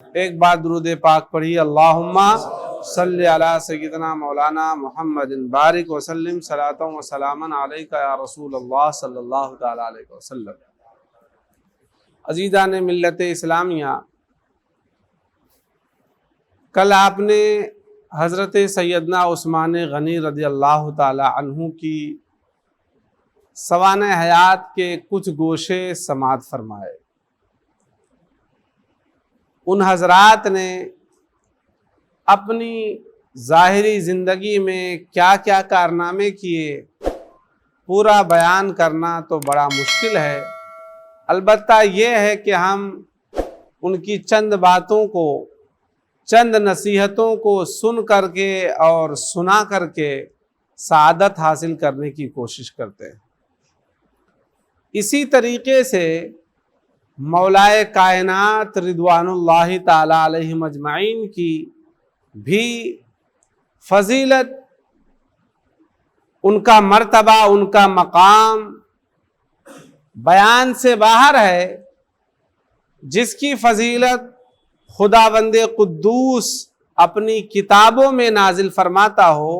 ایک بار درود پاک پڑھی، اللہم صلی علی سیدنا مولانا محمد بارک وسلم صلاۃ و سلاما علیک یا رسول اللہ صلی اللہ تعالی علیہ وسلم۔ عزیزان ملت اسلامیہ، کل آپ نے حضرت سیدنا عثمان غنی رضی اللہ تعالی عنہ کی سوانح حیات کے کچھ گوشے سماعت فرمائے۔ ان حضرات نے اپنی ظاہری زندگی میں کیا کیا کارنامے کیے، پورا بیان کرنا تو بڑا مشکل ہے۔ البتہ یہ ہے کہ ہم ان کی چند باتوں کو، چند نصیحتوں کو سن کر کے اور سنا کر کے سعادت حاصل کرنے کی کوشش کرتے ہیں۔ اسی طریقے سے مولائے کائنات رضوان اللہ تعالی علیہم اجمعین کی بھی فضیلت، ان کا مرتبہ، ان کا مقام بیان سے باہر ہے، جس کی فضیلت خداوند قدوس اپنی کتابوں میں نازل فرماتا ہو،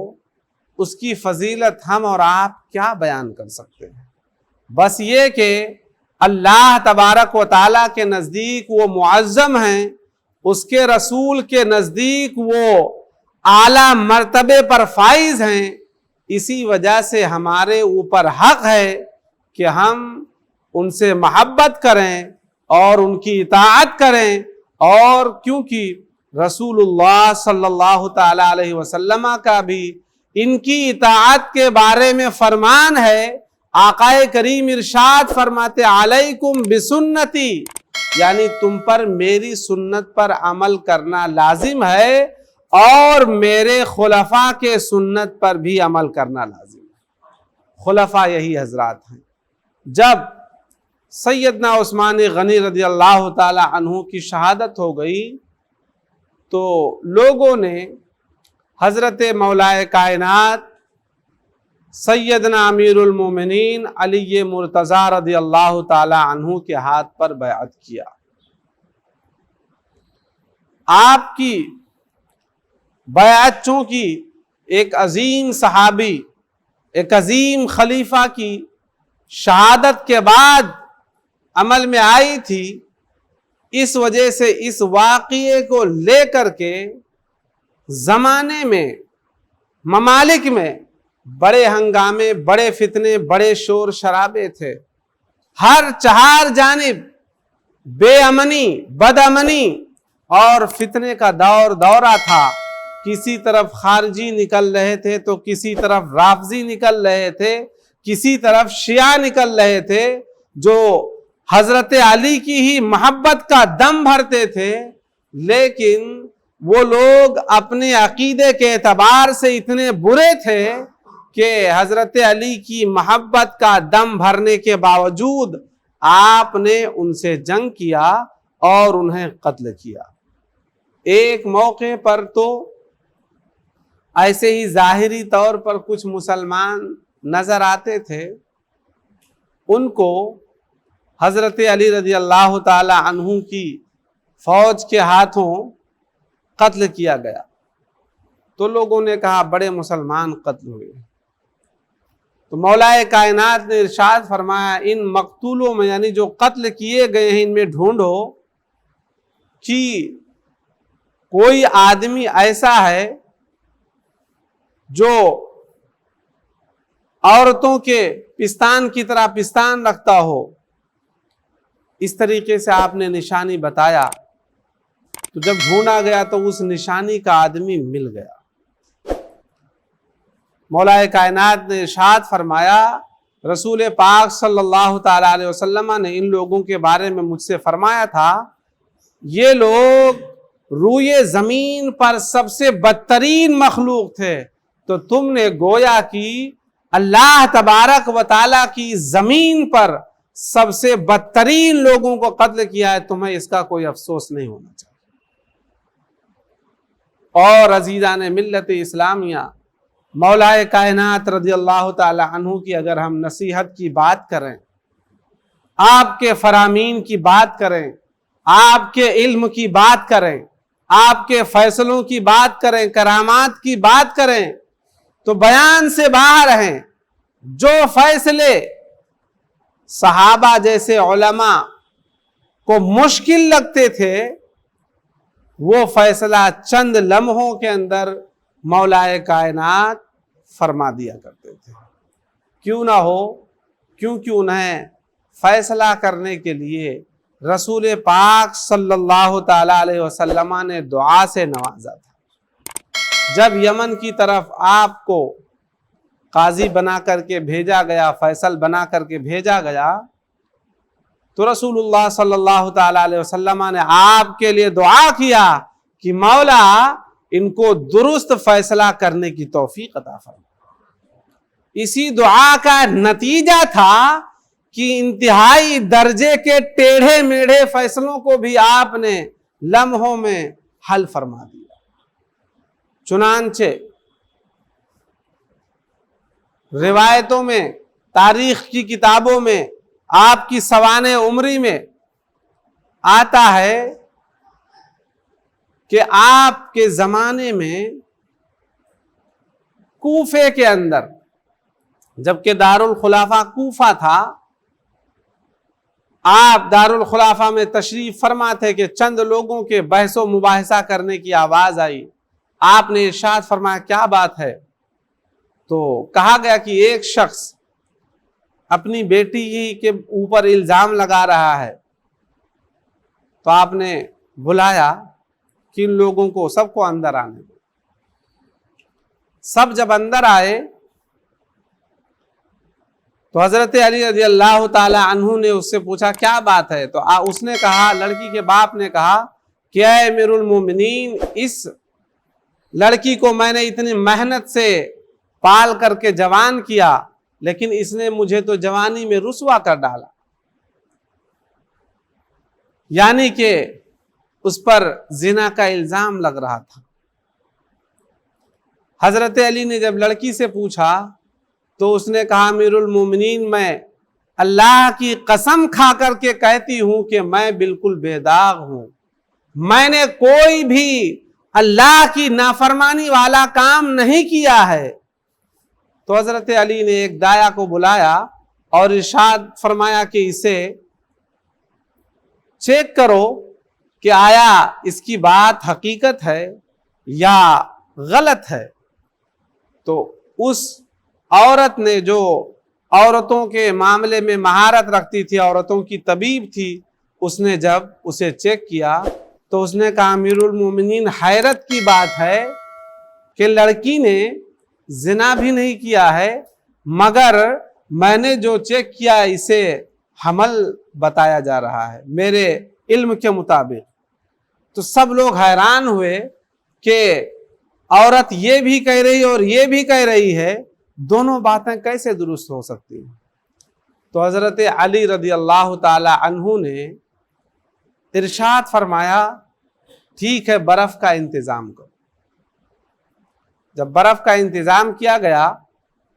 اس کی فضیلت ہم اور آپ کیا بیان کر سکتے ہیں؟ بس یہ کہ اللہ تبارک و تعالیٰ کے نزدیک وہ معظم ہیں، اس کے رسول کے نزدیک وہ اعلیٰ مرتبے پر فائز ہیں۔ اسی وجہ سے ہمارے اوپر حق ہے کہ ہم ان سے محبت کریں اور ان کی اطاعت کریں، اور کیونکہ رسول اللہ صلی اللہ تعالی علیہ وسلم کا بھی ان کی اطاعت کے بارے میں فرمان ہے۔ آقا کریم ارشاد فرماتے علیکم بسنتی، یعنی تم پر میری سنت پر عمل کرنا لازم ہے، اور میرے خلفاء کے سنت پر بھی عمل کرنا لازم ہے۔ خلفاء یہی حضرات ہیں۔ جب سیدنا عثمان غنی رضی اللہ تعالی عنہ کی شہادت ہو گئی تو لوگوں نے حضرت مولائے کائنات سیدنا امیر المومنین علی مرتضی رضی اللہ تعالی عنہ کے ہاتھ پر بیعت کیا۔ آپ کی بیعت چونکہ ایک عظیم صحابی، ایک عظیم خلیفہ کی شہادت کے بعد عمل میں آئی تھی، اس وجہ سے اس واقعے کو لے کر کے زمانے میں، ممالک میں بڑے ہنگامے، بڑے فتنے، بڑے شور شرابے تھے۔ ہر چہار جانب بے امنی، بد امنی اور فتنے کا دورہ تھا۔ کسی طرف خارجی نکل رہے تھے تو کسی طرف رافضی نکل رہے تھے، کسی طرف شیعہ نکل رہے تھے، جو حضرت علی کی ہی محبت کا دم بھرتے تھے، لیکن وہ لوگ اپنے عقیدے کے اعتبار سے اتنے برے تھے کہ حضرت علی کی محبت کا دم بھرنے کے باوجود آپ نے ان سے جنگ کیا اور انہیں قتل کیا۔ ایک موقع پر تو ایسے ہی ظاہری طور پر کچھ مسلمان نظر آتے تھے، ان کو حضرت علی رضی اللہ تعالی عنہ کی فوج کے ہاتھوں قتل کیا گیا، تو لوگوں نے کہا بڑے مسلمان قتل ہوئے۔ تو مولائے کائنات نے ارشاد فرمایا ان مقتولوں میں، یعنی جو قتل کیے گئے ہیں، ان میں ڈھونڈو کہ کوئی آدمی ایسا ہے جو عورتوں کے پستان کی طرح پستان رکھتا ہو۔ اس طریقے سے آپ نے نشانی بتایا، تو جب ڈھونڈا گیا تو اس نشانی کا آدمی مل گیا۔ مولا کائنات نے ارشاد فرمایا، رسول پاک صلی اللہ تعالی علیہ وسلم نے ان لوگوں کے بارے میں مجھ سے فرمایا تھا، یہ لوگ روئے زمین پر سب سے بدترین مخلوق تھے، تو تم نے گویا کہ اللہ تبارک و تعالیٰ کی زمین پر سب سے بدترین لوگوں کو قتل کیا ہے، تمہیں اس کا کوئی افسوس نہیں ہونا چاہیے۔ اور عزیزان ملت اسلامیہ، مولائے کائنات رضی اللہ تعالی عنہ کی اگر ہم نصیحت کی بات کریں، آپ کے فرامین کی بات کریں، آپ کے علم کی بات کریں، آپ کے فیصلوں کی بات کریں، کرامات کی بات کریں تو بیان سے باہر ہیں۔ جو فیصلے صحابہ جیسے علماء کو مشکل لگتے تھے وہ فیصلہ چند لمحوں کے اندر مولا کائنات فرما دیا کرتے تھے۔ کیوں نہ ہو، کیونکہ انہیں فیصلہ کرنے کے لیے رسول پاک صلی اللہ تعالی علیہ وسلم نے دعا سے نوازا تھا۔ جب یمن کی طرف آپ کو قاضی بنا کر کے بھیجا گیا، فیصل بنا کر کے بھیجا گیا، تو رسول اللہ صلی اللہ تعالی علیہ وسلم نے آپ کے لیے دعا کیا کہ مولا ان کو درست فیصلہ کرنے کی توفیق عطا فرما۔ اسی دعا کا نتیجہ تھا کہ انتہائی درجے کے ٹیڑھے میڑھے فیصلوں کو بھی آپ نے لمحوں میں حل فرما دیا۔ چنانچہ روایتوں میں، تاریخ کی کتابوں میں، آپ کی سوانح عمری میں آتا ہے کہ آپ کے زمانے میں کوفے کے اندر، جبکہ دارالخلافہ کوفہ تھا، آپ دارالخلافہ میں تشریف فرما تھے کہ چند لوگوں کے بحث و مباحثہ کرنے کی آواز آئی۔ آپ نے ارشاد فرمایا کیا بات ہے؟ تو کہا گیا کہ ایک شخص اپنی بیٹی ہی کے اوپر الزام لگا رہا ہے۔ تو آپ نے بلایا کہ ان لوگوں کو سب کو اندر آنے دو۔ سب جب اندر آئے تو حضرت علی رضی اللہ تعالی عنہ نے اس سے پوچھا کیا بات ہے؟ تو اس نے کہا، لڑکی کے باپ نے کہا کہ اے امیر المومنین، اس لڑکی کو میں نے اتنی محنت سے پال کر کے جوان کیا، لیکن اس نے مجھے تو جوانی میں رسوا کر ڈالا۔ یعنی کہ اس پر زنا کا الزام لگ رہا تھا۔ حضرت علی نے جب لڑکی سے پوچھا تو اس نے کہا امیر المومنین، میں اللہ کی قسم کھا کر کے کہتی ہوں کہ میں بالکل بے داغ ہوں، میں نے کوئی بھی اللہ کی نافرمانی والا کام نہیں کیا ہے۔ تو حضرت علی نے ایک دایا کو بلایا اور ارشاد فرمایا کہ اسے چیک کرو کہ آیا اس کی بات حقیقت ہے یا غلط ہے۔ تو اس عورت نے، جو عورتوں کے معاملے میں مہارت رکھتی تھی، عورتوں کی طبیب تھی، اس نے جب اسے چیک کیا تو اس نے کہا امیر المومنین، حیرت کی بات ہے کہ لڑکی نے زنا بھی نہیں کیا ہے، مگر میں نے جو چیک کیا اسے حمل بتایا جا رہا ہے میرے علم کے مطابق۔ تو سب لوگ حیران ہوئے کہ عورت یہ بھی کہہ رہی اور یہ بھی کہہ رہی ہے، دونوں باتیں کیسے درست ہو سکتی ہیں؟ تو حضرت علی رضی اللہ تعالی عنہ نے ارشاد فرمایا ٹھیک ہے، برف کا انتظام کرو۔ جب برف کا انتظام کیا گیا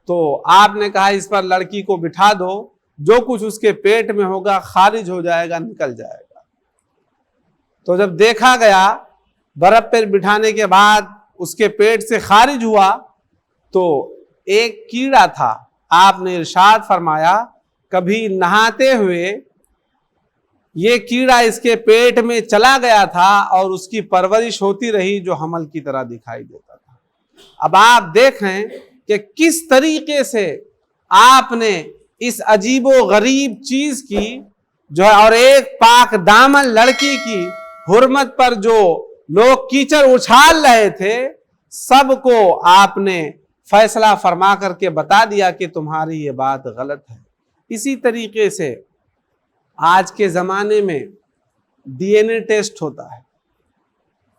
تو آپ نے کہا اس پر لڑکی کو بٹھا دو، جو کچھ اس کے پیٹ میں ہوگا خارج ہو جائے گا، نکل جائے گا۔ تو جب دیکھا گیا برف پر بٹھانے کے بعد اس کے پیٹ سے خارج ہوا تو ایک کیڑا تھا۔ آپ نے ارشاد فرمایا کبھی نہاتے ہوئے یہ کیڑا اس کے پیٹ میں چلا گیا تھا اور اس کی پرورش ہوتی رہی جو حمل کی طرح دکھائی دیتا تھا۔ اب آپ دیکھیں کہ کس طریقے سے آپ نے اس عجیب و غریب چیز کی جو ہے، اور ایک پاک دامن لڑکی کی حرمت پر جو لوگ کیچڑ اچھال رہے تھے، سب کو آپ نے فیصلہ فرما کر کے بتا دیا کہ تمہاری یہ بات غلط ہے۔ اسی طریقے سے آج کے زمانے میں ڈی این اے ٹیسٹ ہوتا ہے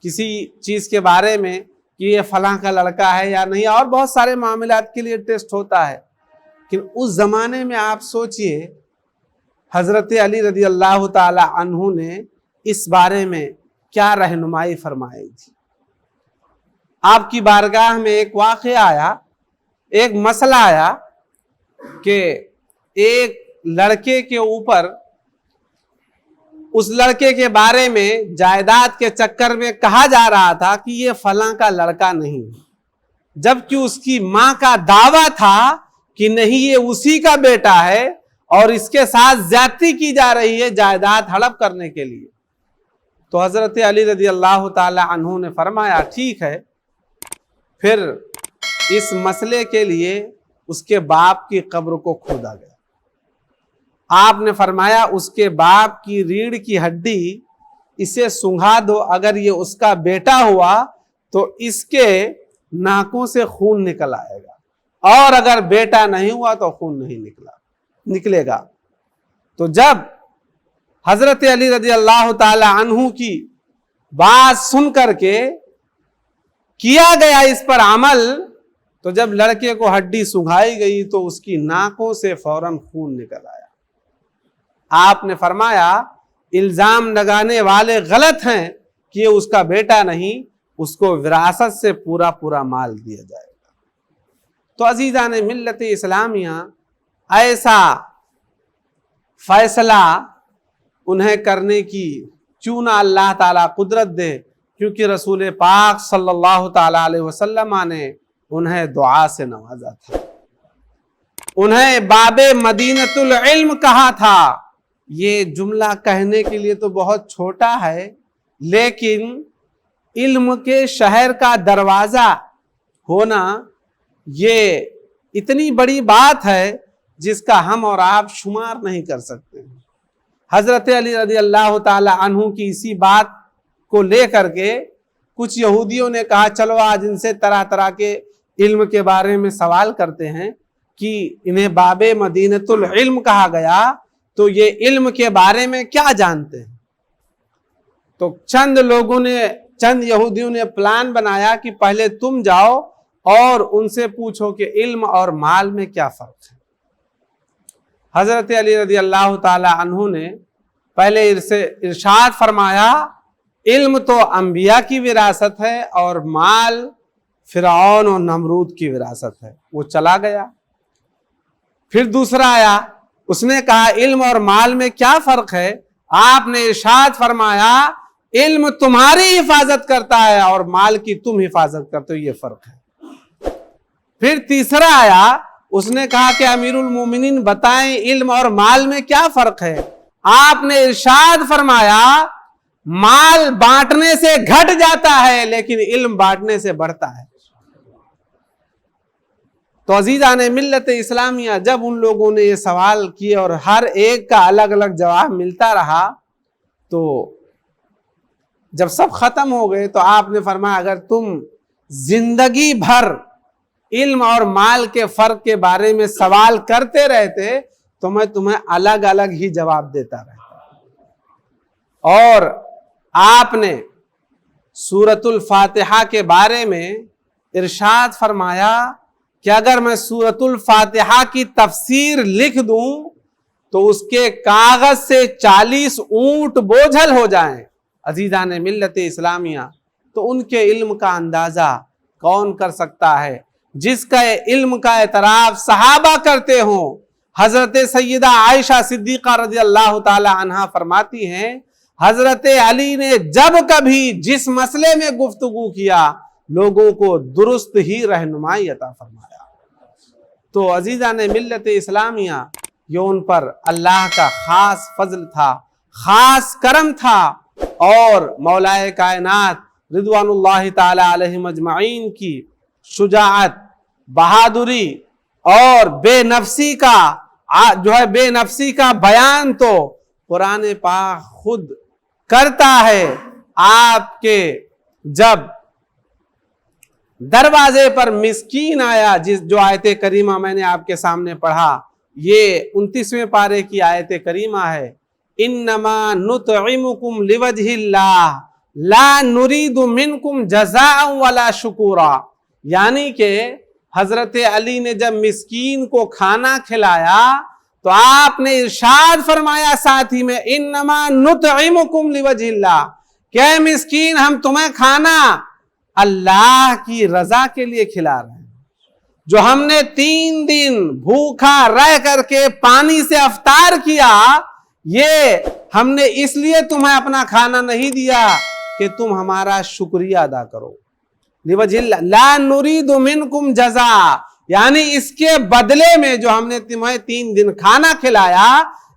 کسی چیز کے بارے میں کہ یہ فلاں کا لڑکا ہے یا نہیں، اور بہت سارے معاملات کے لیے ٹیسٹ ہوتا ہے۔ لیکن اس زمانے میں آپ سوچئے حضرت علی رضی اللہ تعالی عنہ نے اس بارے میں کیا رہنمائی فرمائی تھی۔ آپ کی بارگاہ میں ایک واقعہ آیا، ایک مسئلہ آیا کہ ایک لڑکے کے اوپر اس لڑکے کے بارے میں جائیداد کے چکر میں کہا جا رہا تھا کہ یہ فلاں کا لڑکا نہیں، جبکہ اس کی ماں کا دعویٰ تھا کہ نہیں یہ اسی کا بیٹا ہے اور اس کے ساتھ زیادتی کی جا رہی ہے جائیداد ہڑپ کرنے کے لیے۔ تو حضرت علی رضی اللہ تعالی عنہ نے فرمایا ٹھیک ہے، پھر اس مسئلے کے لیے اس کے باپ کی قبر کو کھودا گیا۔ آپ نے فرمایا اس کے باپ کی ریڑھ کی ہڈی اسے سنگھا دو، اگر یہ اس کا بیٹا ہوا تو اس کے ناکوں سے خون نکل آئے گا، اور اگر بیٹا نہیں ہوا تو خون نہیں نکلے گا۔ تو جب حضرت علی رضی اللہ تعالی عنہ کی بات سن کر کے کیا گیا اس پر عمل، تو جب لڑکے کو ہڈی سنگھائی گئی تو اس کی ناکوں سے فوراً خون نکل آیا۔ آپ نے فرمایا الزام لگانے والے غلط ہیں کہ یہ اس کا بیٹا نہیں، اس کو وراثت سے پورا مال دیا جائے گا۔ تو عزیزان ملت اسلامیہ، ایسا فیصلہ انہیں کرنے کی کیوں نہ اللہ تعالیٰ قدرت دے، کیونکہ رسول پاک صلی اللہ تعالیٰ علیہ وسلم نے انہیں دعا سے نوازا تھا، انہیں باب مدینۃ العلم کہا تھا۔ یہ جملہ کہنے کے لیے تو بہت چھوٹا ہے، لیکن علم کے شہر کا دروازہ ہونا یہ اتنی بڑی بات ہے جس کا ہم اور آپ شمار نہیں کر سکتے۔ حضرت علی رضی اللہ تعالی عنہ کی اسی بات کو لے کر کے کچھ یہودیوں نے کہا چلو آج ان سے طرح طرح کے علم کے بارے میں سوال کرتے ہیں کہ انہیں باب مدینۃ العلم کہا گیا تو یہ علم کے بارے میں کیا جانتے ہیں۔ تو چند یہودیوں نے پلان بنایا کہ پہلے تم جاؤ اور ان سے پوچھو کہ علم اور مال میں کیا فرق ہے۔ حضرت علی رضی اللہ تعالی عنہ نے پہلے ارشاد فرمایا علم تو انبیاء کی وراثت ہے اور مال فرعون اور نمرود کی وراثت ہے۔ وہ چلا گیا۔ پھر دوسرا آیا، اس نے کہا علم اور مال میں کیا فرق ہے؟ آپ نے ارشاد فرمایا علم تمہاری حفاظت کرتا ہے اور مال کی تم حفاظت کرتے ہو، یہ فرق ہے۔ پھر تیسرا آیا، اس نے کہا کہ امیر المومنین بتائیں علم اور مال میں کیا فرق ہے؟ آپ نے ارشاد فرمایا مال بانٹنے سے گھٹ جاتا ہے لیکن علم بانٹنے سے بڑھتا ہے۔ تو عزیزان ملت اسلامیہ، جب ان لوگوں نے یہ سوال کیے اور ہر ایک کا الگ الگ جواب ملتا رہا، تو جب سب ختم ہو گئے تو آپ نے فرمایا اگر تم زندگی بھر علم اور مال کے فرق کے بارے میں سوال کرتے رہتے تو میں تمہیں الگ الگ ہی جواب دیتا رہتا۔ اور آپ نے سورۃ الفاتحہ کے بارے میں ارشاد فرمایا کہ اگر میں سورۃ الفاتحہ کی تفسیر لکھ دوں تو اس کے کاغذ سے 40 اونٹ بوجھل ہو جائیں۔ عزیزان ملت اسلامیہ، تو ان کے علم کا اندازہ کون کر سکتا ہے جس کا علم کا اعتراف صحابہ کرتے ہوں۔ حضرت سیدہ عائشہ صدیقہ رضی اللہ تعالی عنہا فرماتی ہیں حضرت علی نے جب کبھی جس مسئلے میں گفتگو کیا لوگوں کو درست ہی رہنمائی عطا فرمایا۔ تو عزیزان ملت اسلامیہ، یہ ان پر اللہ کا خاص فضل تھا، خاص کرم تھا، اور مولا کائنات رضوان اللہ تعالی علیہم اجمعین کی شجاعت، بہادری اور بے نفسی کا بیان تو قرآن پاک خود کرتا ہے۔ آپ کے جب دروازے پر مسکین آیا، جو آیت کریمہ میں نے آپ کے سامنے پڑھا، یہ 29ویں پارے کی آیت کریمہ ہے، انما نطعمکم لوجہ اللہ لا نرید منکم جزاء ولا شکورا، یعنی کہ حضرت علی نے جب مسکین کو کھانا کھلایا تو آپ نے ارشاد فرمایا ساتھی میں انما نطعمکم لوجہ اللہ، کہ مسکین ہم تمہیں کھانا اللہ کی رضا کے لیے کھلا رہے ہیں۔ جو ہم نے 3 دن بھوکا رہ کر کے پانی سے افطار کیا، یہ ہم نے اس لیے تمہیں اپنا کھانا نہیں دیا کہ تم ہمارا شکریہ ادا کرو. لِوَجْهِ اللَّهِ لَا نُرِيدُ مِنْكُمْ جَزَاءً، یعنی اس کے بدلے میں جو ہم نے تمہیں 3 دن کھانا کھلایا،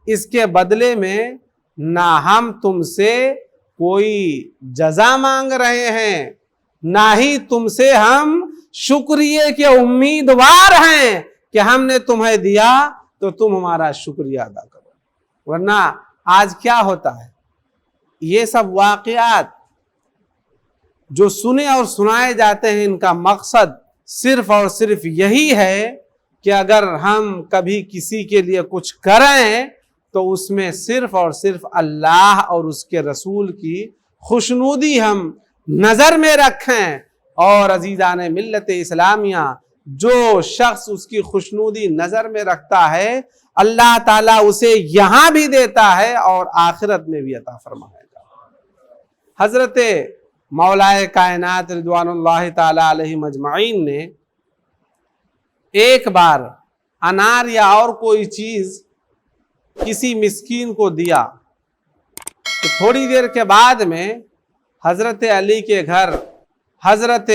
اس کے بدلے میں نہ ہم تم سے کوئی جزا مانگ رہے ہیں، نہ ہی تم سے ہم شکریہ کے امیدوار ہیں کہ ہم نے تمہیں دیا تو تم ہمارا شکریہ ادا کرو. ورنہ آج کیا ہوتا ہے، یہ سب واقعات جو سنے اور سنائے جاتے ہیں، ان کا مقصد صرف اور صرف یہی ہے کہ اگر ہم کبھی کسی کے لیے کچھ کریں تو اس میں صرف اور صرف اللہ اور اس کے رسول کی خوشنودی ہم نظر میں رکھیں. اور عزیزان ملت اسلامیہ، جو شخص اس کی خوشنودی نظر میں رکھتا ہے، اللہ تعالیٰ اسے یہاں بھی دیتا ہے اور آخرت میں بھی عطا فرمائے گا. حضرت مولائے کائنات رضوان اللہ تعالی علیہ مجمعین نے ایک بار انار یا اور کوئی چیز کسی مسکین کو دیا تو تھوڑی دیر کے بعد میں حضرت علی کے گھر حضرت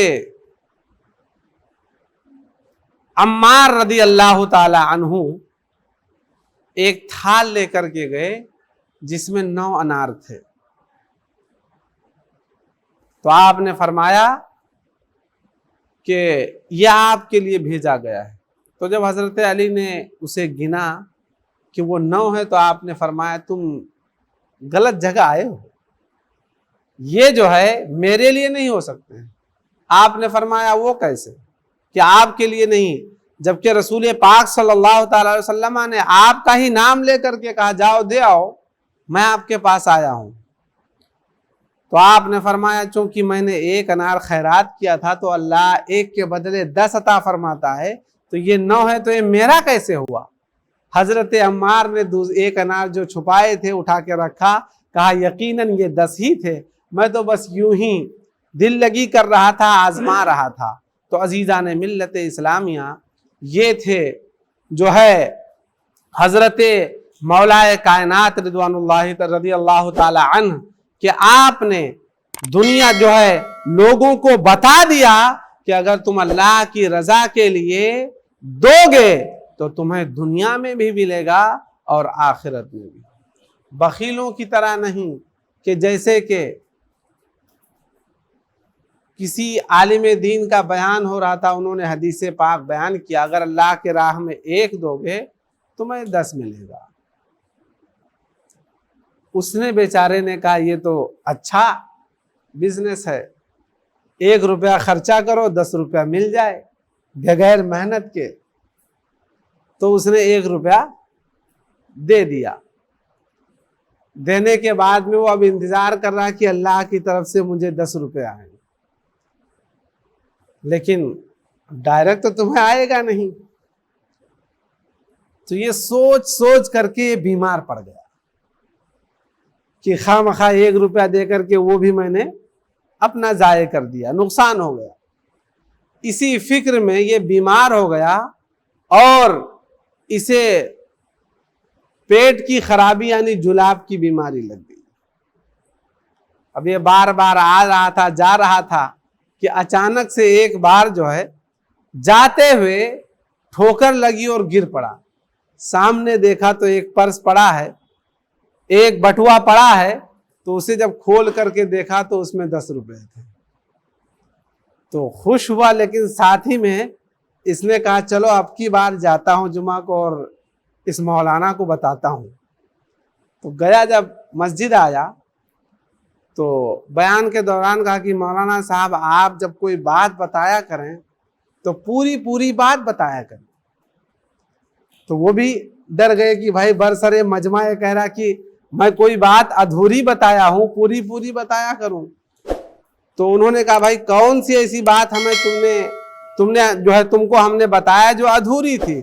عمار رضی اللہ تعالی عنہ ایک تھال لے کر کے گئے جس میں 9 انار تھے. تو آپ نے فرمایا کہ یہ آپ کے لیے بھیجا گیا ہے. تو جب حضرت علی نے اسے گنا کہ وہ 9 ہے تو آپ نے فرمایا تم غلط جگہ آئے ہو، یہ جو ہے میرے لیے نہیں ہو سکتے ہیں. آپ نے فرمایا وہ کیسے کہ آپ کے لیے نہیں، جبکہ رسول پاک صلی اللہ تعالی علیہ وسلم نے آپ کا ہی نام لے کر کے کہا جاؤ دے آؤ، میں آپ کے پاس آیا ہوں. تو آپ نے فرمایا چونکہ میں نے 1 انار خیرات کیا تھا تو اللہ 1 کے بدلے 10 عطا فرماتا ہے، تو یہ 9 ہے تو یہ میرا کیسے ہوا؟ حضرت عمار نے 1 انار جو چھپائے تھے اٹھا کے رکھا، کہا یقیناً یہ 10 ہی تھے، میں تو بس یوں ہی دل لگی کر رہا تھا، آزما رہا تھا. تو عزیزان ملت اسلامیہ، یہ تھے جو ہے حضرت مولائے کائنات رضوان اللہ رضی اللہ تعالی عنہ، کہ آپ نے دنیا جو ہے لوگوں کو بتا دیا کہ اگر تم اللہ کی رضا کے لیے دو گے تو تمہیں دنیا میں بھی ملے گا اور آخرت میں بھی. بخیلوں کی طرح نہیں کہ جیسے کہ کسی عالم دین کا بیان ہو رہا تھا، انہوں نے حدیث پاک بیان کیا اگر اللہ کے راہ میں 1 دو گے تمہیں 10 ملے گا. اس نے بیچارے نے کہا یہ تو اچھا بزنس ہے، 1 روپیہ خرچہ کرو 10 روپیہ مل جائے بغیر محنت کے. تو اس نے 1 روپیہ دے دیا. دینے کے بعد میں وہ اب انتظار کر رہا کہ اللہ کی طرف سے مجھے 10 روپے آئیں، لیکن ڈائریکٹ تو تمہیں آئے گا نہیں. تو یہ سوچ سوچ کر کے بیمار پڑ گیا کہ خواہ مخواہ 1 روپیہ دے کر کے وہ بھی میں نے اپنا ضائع کر دیا، نقصان ہو گیا. اسی فکر میں یہ بیمار ہو گیا اور اسے پیٹ کی خرابی یعنی جلاب کی بیماری لگ گئی. اب یہ بار بار آ رہا تھا جا رہا تھا کہ اچانک سے ایک بار جو ہے جاتے ہوئے ٹھوکر لگی اور گر پڑا. سامنے دیکھا تو ایک پرس پڑا ہے، ایک بٹوا پڑا ہے. تو اسے جب کھول کر کے دیکھا تو اس میں 10 روپے تھے. تو خوش ہوا، لیکن ساتھ ہی میں اس نے کہا چلو اب کی بار جاتا ہوں جمعہ کو اور اس مولانا کو بتاتا ہوں. تو گیا، جب مسجد آیا تو بیان کے دوران کہا کہ مولانا صاحب آپ جب کوئی بات بتایا کریں تو پوری بات بتایا کریں. تو وہ بھی ڈر گئے کہ بھائی برسر مجمع کہہ رہا کہ میں کوئی بات ادھوری بتایا ہوں، پوری بتایا کروں. تو انہوں نے کہا بھائی کون سی ایسی بات ہمیں تم نے جو ہے تم کو ہم نے بتایا جو ادھوری تھی.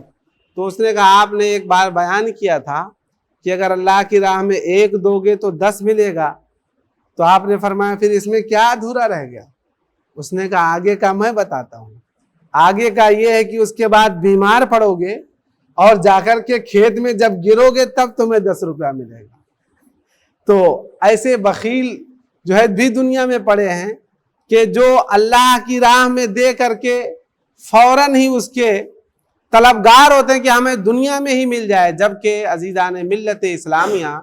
تو اس نے کہا آپ نے ایک بار بیان کیا تھا کہ اگر اللہ کی راہ میں 1 دو گے تو 10 ملے گا. تو آپ نے فرمایا پھر اس میں کیا ادھورا رہ گیا؟ اس نے کہا آگے کا میں بتاتا ہوں. آگے کا یہ ہے کہ اس کے بعد بیمار پڑو گے اور جا کر کے کھیت میں جب گرو گے تب تمہیں 10 روپیہ ملے گا. تو ایسے بخیل جو ہے بھی دنیا میں پڑے ہیں کہ جو اللہ کی راہ میں دے کر کے فوراً ہی اس کے طلبگار ہوتے ہیں کہ ہمیں دنیا میں ہی مل جائے، جبکہ عزیزان ملت اسلامیہ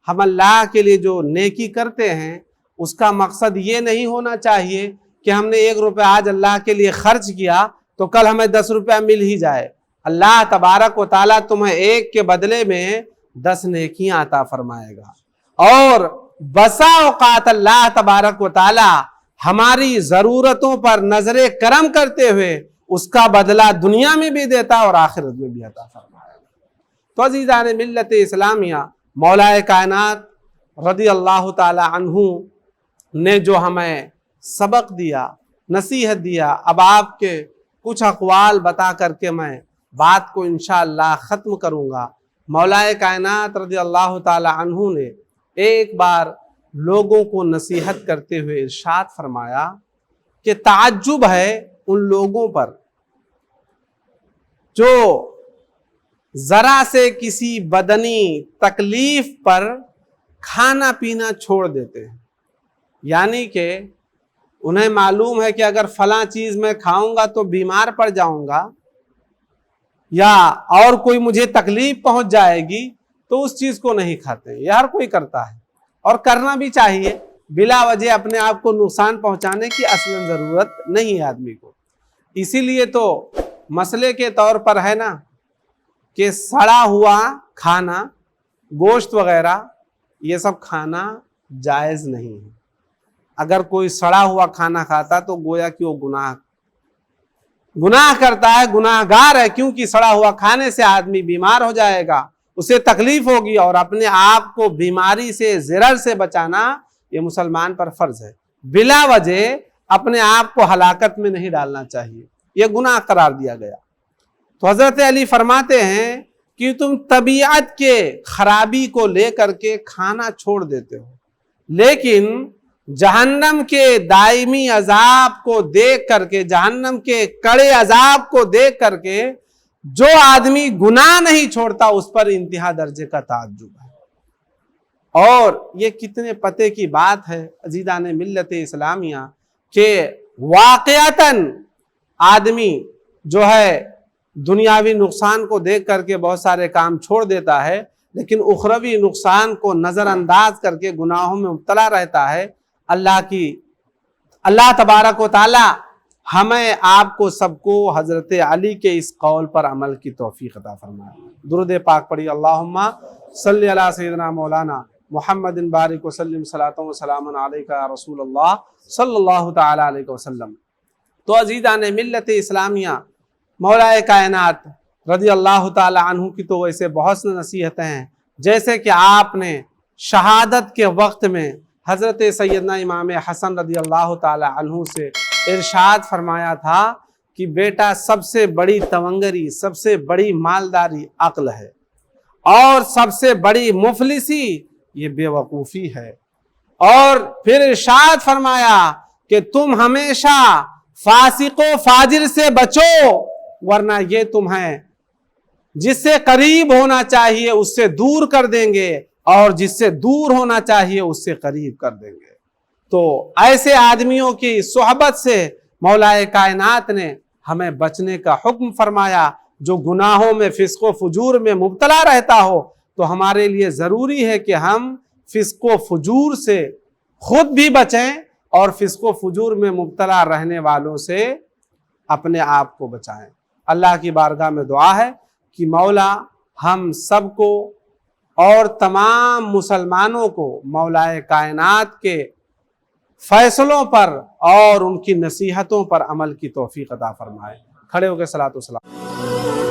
ہم اللہ کے لیے جو نیکی کرتے ہیں اس کا مقصد یہ نہیں ہونا چاہیے کہ ہم نے 1 روپے آج اللہ کے لیے خرچ کیا تو کل ہمیں 10 روپیہ مل ہی جائے۔ اللہ تبارک و تعالیٰ تمہیں 1 کے بدلے میں 10 نیکیاں عطا فرمائے گا، اور بسا اوقات اللہ تبارک و تعالیٰ ہماری ضرورتوں پر نظر کرم کرتے ہوئے اس کا بدلہ دنیا میں بھی دیتا اور آخرت میں بھی عطا فرمائے گا۔ تو عزیزان ملت اسلامیہ، مولا کائنات رضی اللہ تعالی عنہ نے جو ہمیں سبق دیا، نصیحت دیا، اب آپ کے کچھ اقوال بتا کر کے میں بات کو انشاءاللہ ختم کروں گا۔ مولا کائنات رضی اللہ تعالی عنہ نے ایک بار لوگوں کو نصیحت کرتے ہوئے ارشاد فرمایا کہ تعجب ہے ان لوگوں پر جو ذرا سے کسی بدنی تکلیف پر کھانا پینا چھوڑ دیتے ہیں، یعنی کہ انہیں معلوم ہے کہ اگر فلاں چیز میں کھاؤں گا تو بیمار پڑ جاؤں گا یا اور کوئی مجھے تکلیف پہنچ جائے گی، تو اس چیز کو نہیں کھاتے۔ یہ ہر کوئی کرتا ہے اور کرنا بھی چاہیے، بلا وجہ اپنے آپ کو نقصان پہنچانے کی اصلاً ضرورت نہیں ہے آدمی کو۔ اسی لیے تو مسئلے کے طور پر ہے نا کہ سڑا ہوا کھانا، گوشت وغیرہ یہ سب کھانا جائز نہیں ہے۔ اگر کوئی سڑا ہوا کھانا کھاتا تو گویا کہ وہ گناہ کرتا ہے، گناہ گار ہے، کیونکہ سڑا ہوا کھانے سے آدمی بیمار ہو جائے گا، اسے تکلیف ہوگی، اور اپنے آپ کو بیماری سے، ضرر سے بچانا یہ مسلمان پر فرض ہے۔ بلا وجہ اپنے آپ کو ہلاکت میں نہیں ڈالنا چاہیے، یہ گناہ قرار دیا گیا۔ تو حضرت علی فرماتے ہیں کہ تم طبیعت کے خرابی کو لے کر کے کھانا چھوڑ دیتے ہو، لیکن جہنم کے دائمی عذاب کو دیکھ کر کے، جہنم کے کڑے عذاب کو دیکھ کر کے جو آدمی گناہ نہیں چھوڑتا اس پر انتہا درجے کا تعجب ہے۔ اور یہ کتنے پتے کی بات ہے عزیزان ملت اسلامیہ کہ واقعتاً آدمی جو ہے دنیاوی نقصان کو دیکھ کر کے بہت سارے کام چھوڑ دیتا ہے، لیکن اخروی نقصان کو نظر انداز کر کے گناہوں میں مبتلا رہتا ہے۔ اللہ تبارک و تعالی ہمیں آپ کو سب کو حضرت علی کے اس قول پر عمل کی توفیق عطا فرمائے۔ درود پاک پڑھی، اللہم صلی علی سیدنا مولانا محمد بارک وسلم صلاۃ و سلام علیک یا رسول اللہ صلی اللہ تعالی علیہ وسلم۔ تو عزیزان ملت اسلامیہ، مولا کائنات رضی اللہ تعالی عنہ کی تو ویسے بہت سی نصیحتیں ہیں، جیسے کہ آپ نے شہادت کے وقت میں حضرت سیدنا امام حسن رضی اللہ تعالی عنہ سے ارشاد فرمایا تھا کہ بیٹا سب سے بڑی تونگری، سب سے بڑی مالداری عقل ہے، اور سب سے بڑی مفلسی یہ بے وقوفی ہے۔ اور پھر ارشاد فرمایا کہ تم ہمیشہ فاسق و فاجر سے بچو، ورنہ یہ تمہیں جس سے قریب ہونا چاہیے اس سے دور کر دیں گے، اور جس سے دور ہونا چاہیے اس سے قریب کر دیں گے۔ تو ایسے آدمیوں کی صحبت سے مولا کائنات نے ہمیں بچنے کا حکم فرمایا۔ جو گناہوں میں، فسق و فجور میں مبتلا رہتا ہو تو ہمارے لیے ضروری ہے کہ ہم فسق و فجور سے خود بھی بچیں اور فسق و فجور میں مبتلا رہنے والوں سے اپنے آپ کو بچائیں۔ اللہ کی بارگاہ میں دعا ہے کہ مولا ہم سب کو اور تمام مسلمانوں کو مولا کائنات کے فیصلوں پر اور ان کی نصیحتوں پر عمل کی توفیق عطا فرمائے۔ کھڑے ہو کے صلاۃ و سلام۔